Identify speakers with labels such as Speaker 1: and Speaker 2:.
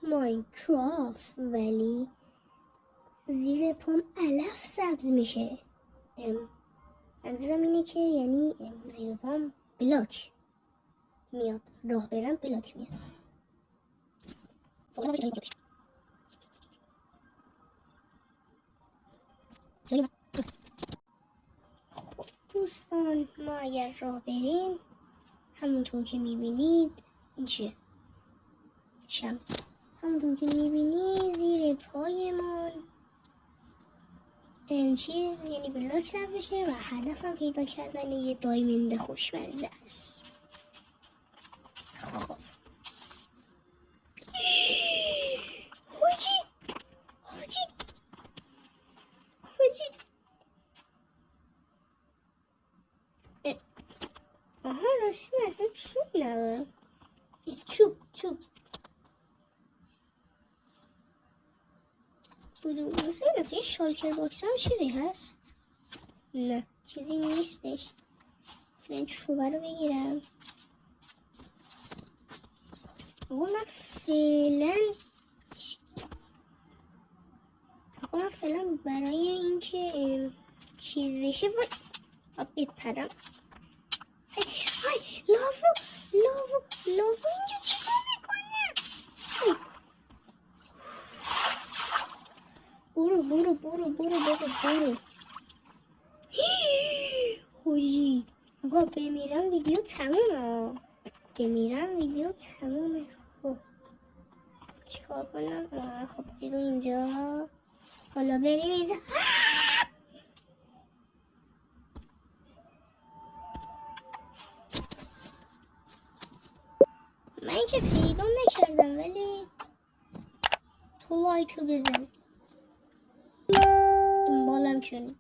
Speaker 1: ماینکرافت ولی زیر پام علف سبز میشه. منظورم اینه که یعنی زیر پام بلاک میاد، راه برم بلاک میاد. خب دوستان، ما اگر راه بریم همونطور که میبینید این چیه؟ شم. همونطور که میبینید زیر پایمان چیز یعنی بلاک سبز میشه و هدفم پیدا کردن یه دایموند خوشمزه است. خب حاجی آها راستی اصلا چوب ندارم. چوب بودو مثلا یه شالکر باکس هم چیزی هست؟ نه چیزی نیستش. من چوبه رو بگیرم. من فعلا برای اینکه چیز بشه باید بپرم. لاوو اینجا چیکار میکنه؟ برو خوشی آقا بمیرم ویدیو تمومه. خب چیکار کنم؟ خب بریم اینجا. حالا بریم اینجا. من که پیدا نکردم ولی تو لایکو بزن، دنبالم کن.